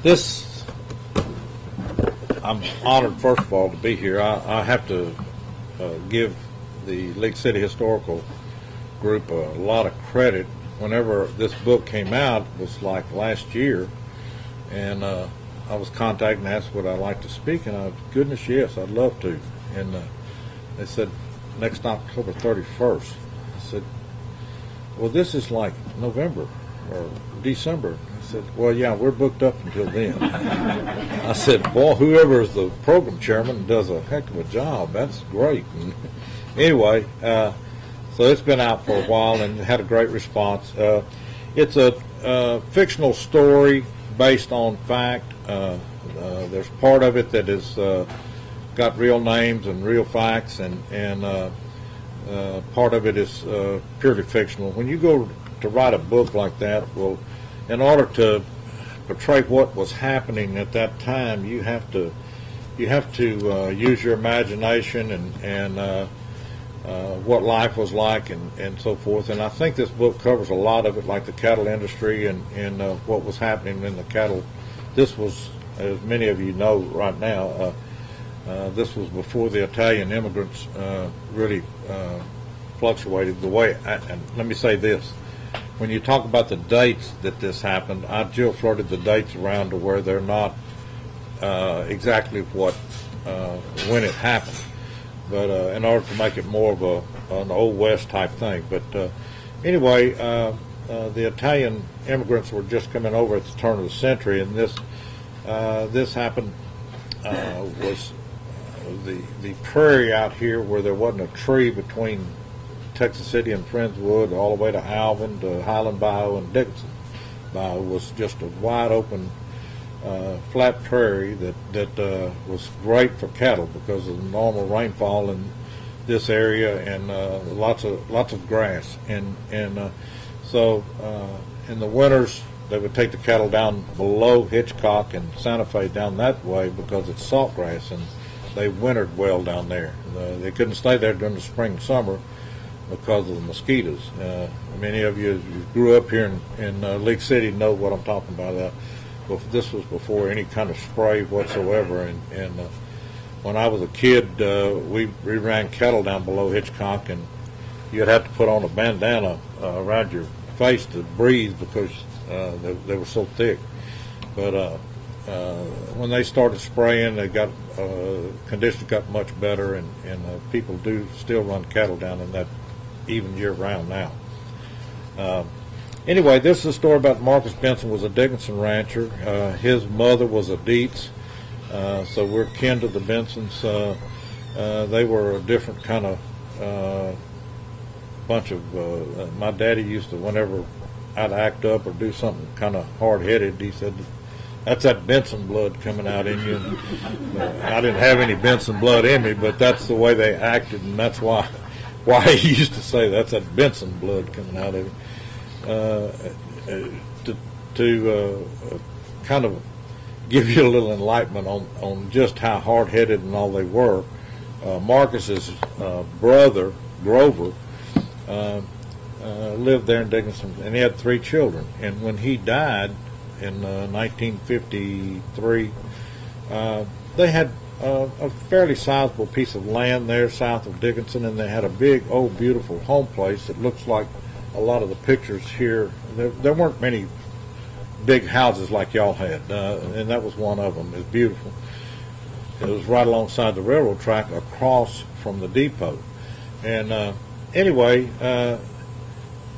This, I'm honored, first of all, to be here. I have to give the League City Historical Group a lot of credit. Whenever this book came out, it was like last year, and I was contacted and asked would I like to speak, and goodness yes, I'd love to. And they said next October 31st. I said, well, this is like November or December. I said, well, yeah, we're booked up until then. I said, boy, whoever is the program chairman does a heck of a job. That's great. And anyway, so it's been out for a while and had a great response. It's a fictional story based on fact. There's part of it that is got real names and real facts, and part of it is purely fictional. When you go to write a book like that, well, in order to portray what was happening at that time, you have to use your imagination and what life was like and so forth. And I think this book covers a lot of it, like the cattle industry and what was happening in the cattle. This was, as many of you know right now, this was before the Italian immigrants really fluctuated the way. And let me say this. When you talk about the dates that this happened, I Jill flirted the dates around to where they're not exactly when it happened. But in order to make it more of an Old West type thing. But anyway, the Italian immigrants were just coming over at the turn of the century, and this happened was the prairie out here where there wasn't a tree between Texas City and Friendswood all the way to Alvin to Highland Bayou and Dickinson Bayou was just a wide open flat prairie that was great for cattle because of the normal rainfall in this area and lots of grass and so in the winters they would take the cattle down below Hitchcock and Santa Fe down that way because it's salt grass and they wintered well down there. They couldn't stay there during the spring and summer because of the mosquitoes. Many of you who grew up here in League City know what I'm talking about. This was before any kind of spray whatsoever, and when I was a kid, we ran cattle down below Hitchcock, and you'd have to put on a bandana around your face to breathe because they were so thick. But when they started spraying, they got conditions got much better, and people do still run cattle down in that even year round now. Anyway, this is a story about Marcus Benson was a Dickinson rancher. His mother was a Deats, so we're kin to the Bensons. They were a different kind of bunch of, my daddy used to, whenever I'd act up or do something kind of hard-headed, he said, that's that Benson blood coming out in you. And, I didn't have any Benson blood in me, but that's the way they acted, and that's why he used to say that's that Benson blood coming out of you. To kind of give you a little enlightenment on just how hard-headed and all they were, Marcus's brother, Grover, lived there in Dickinson, and he had 3 children. And when he died in 1953, they had a fairly sizable piece of land there south of Dickinson, and they had a big, old, beautiful home place that looks like a lot of the pictures here. There weren't many big houses like y'all had, and that was one of them. It was beautiful. It was right alongside the railroad track across from the depot. And anyway,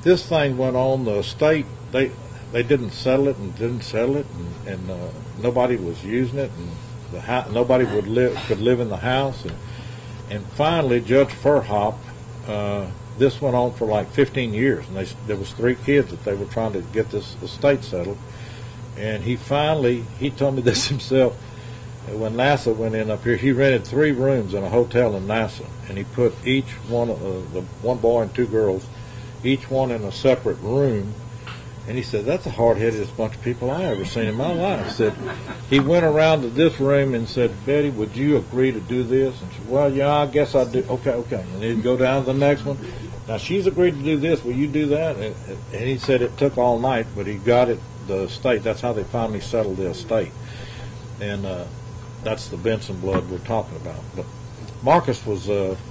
this thing went on. The state, they didn't settle it and didn't settle it, and nobody was using it, and nobody could live in the house. And finally, Judge Furhop, this went on for like 15 years, and there was 3 kids that they were trying to get this estate settled. And he told me this himself, when NASA went in up here, he rented 3 rooms in a hotel in NASA, and he put each one, the one boy and 2 girls, each one in a separate room. And he said, that's the hard-headedest bunch of people I ever seen in my life. He said, he went around to this room and said, Betty, would you agree to do this? And she said, well, yeah, I guess I do. Okay. And he'd go down to the next one. Now, she's agreed to do this. Will you do that? And he said it took all night, but he got it the estate. That's how they finally settled the estate, and that's the Benson blood we're talking about. But Marcus was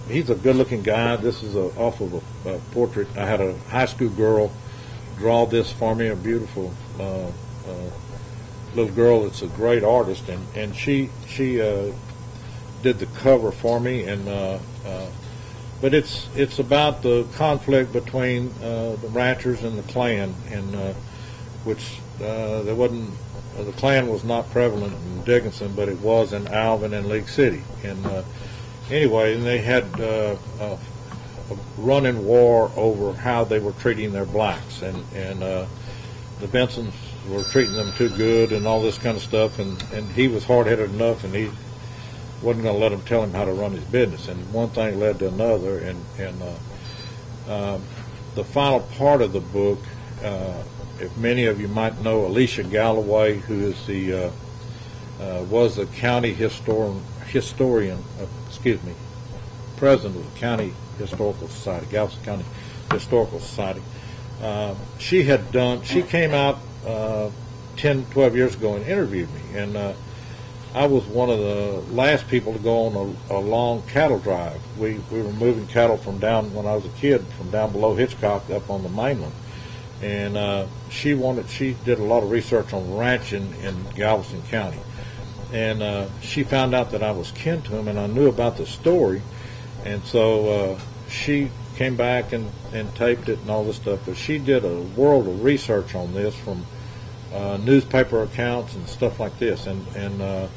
he's a good-looking guy. This is off of a portrait. I had a high school girl draw this for me, a beautiful little girl that's a great artist, and she did the cover for me, and but it's about the conflict between the ranchers and the Klan, and which there wasn't. The Klan was not prevalent in Dickinson, but it was in Alvin and League City. And anyway, and they had a running war over how they were treating their blacks, and the Bensons were treating them too good and all this kind of stuff. And he was hard-headed enough, and he wasn't going to let them tell him how to run his business. And one thing led to another, and the final part of the book. If many of you might know Alicia Galloway, who is the was the county president of the County Historical Society, Galveston County Historical Society. She came out 10, 12 years ago and interviewed me, and I was one of the last people to go on a long cattle drive. We were moving cattle from down, when I was a kid, from down below Hitchcock up on the mainland. And she did a lot of research on ranching in Galveston County, and she found out that I was kin to him, and I knew about the story, and so she came back and taped it and all this stuff. But she did a world of research on this from newspaper accounts and stuff like this, and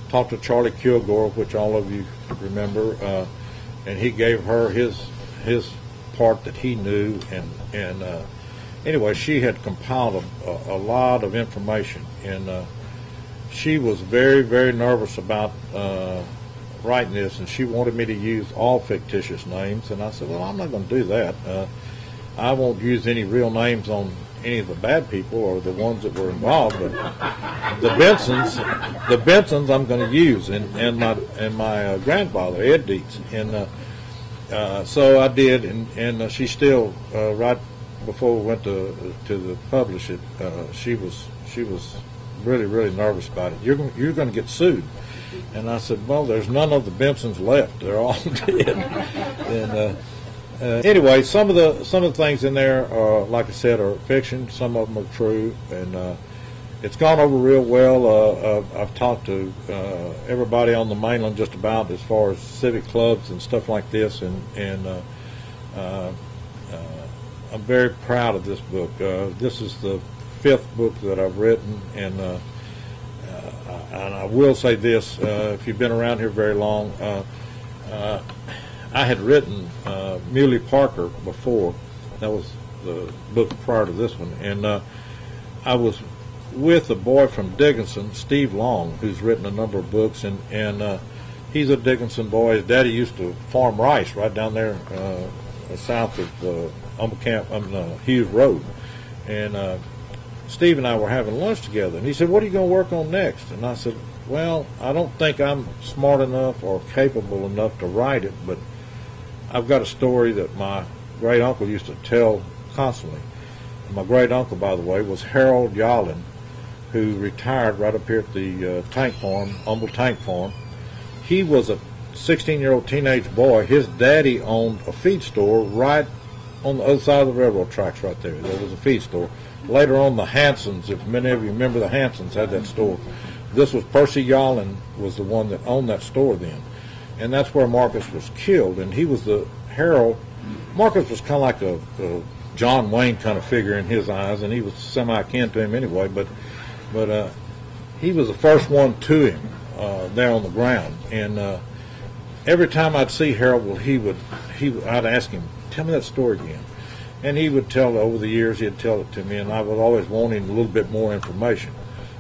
talked to Charlie Kilgore, which all of you remember, and he gave her his part that he knew, and anyway, she had compiled a lot of information, and she was very, very nervous about writing this, and she wanted me to use all fictitious names, and I said, well, I'm not going to do that. I won't use any real names on any of the bad people or the ones that were involved, but the Bensons I'm going to use, and my grandfather, Ed Deats, and so I did, and she still right before we went to the publish it, she was really, really nervous about it. You're going to get sued, and I said, well, there's none of the Bensons left; they're all dead. And anyway, some of the things in there, like I said, are fiction. Some of them are true, and it's gone over real well. I've talked to everybody on the mainland just about as far as civic clubs and stuff like this, and I'm very proud of this book. This is the 5th book that I've written, and I will say this, if you've been around here very long, I had written Muley Parker before. That was the book prior to this one, and I was with a boy from Dickinson, Steve Long, who's written a number of books, and he's a Dickinson boy. His daddy used to farm rice right down there south of Hughes Road, and Steve and I were having lunch together, and he said, what are you going to work on next? And I said, well, I don't think I'm smart enough or capable enough to write it, but I've got a story that my great uncle used to tell constantly. And my great uncle, by the way, was Harold Yalin, who retired right up here at the tank farm, Humble Tank Farm. He was a 16-year-old teenage boy. His daddy owned a feed store right on the other side of the railroad tracks right there. There was a feed store. Later on, the Hansons, if many of you remember, the Hansons had that store. This was Percy Yalin was the one that owned that store then. And that's where Marcus was killed. And he was the Harold. Marcus was kind of like a John Wayne kind of figure in his eyes, and he was semi-kin to him anyway. But he was the first one to him there on the ground. And every time I'd see Harold, well, I'd ask him, tell me that story again. And he would tell, over the years, he'd tell it to me, and I was always wanting a little bit more information.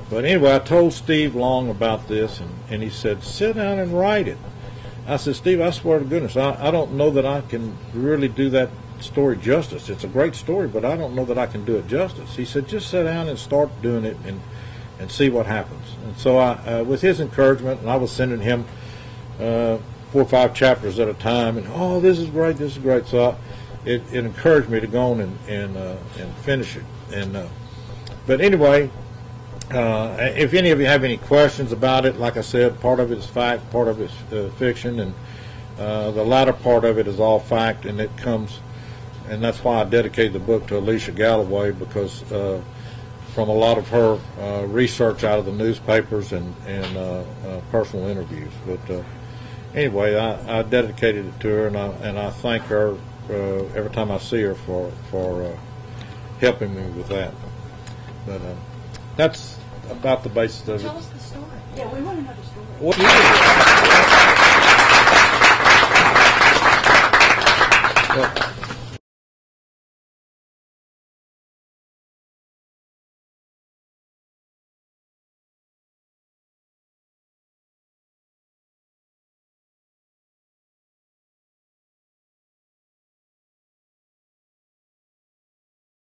But anyway, I told Steve Long about this, and he said, sit down and write it. I said, Steve, I swear to goodness, I don't know that I can really do that story justice. It's a great story, but I don't know that I can do it justice. He said, just sit down and start doing it and see what happens. And so I, with his encouragement, and I was sending him 4 or 5 chapters at a time, and, oh, this is great, this is great. So it encouraged me to go on and finish it. And But anyway, if any of you have any questions about it, like I said, part of it is fact, part of it is fiction, and the latter part of it is all fact, and it comes, and that's why I dedicated the book to Alicia Galloway, because from a lot of her research out of the newspapers and personal interviews. But anyway, I dedicated it to her, and I thank her every time I see her for helping me with that. But that's about the basis of it. Tell us the story. Yeah, we want to know the story. What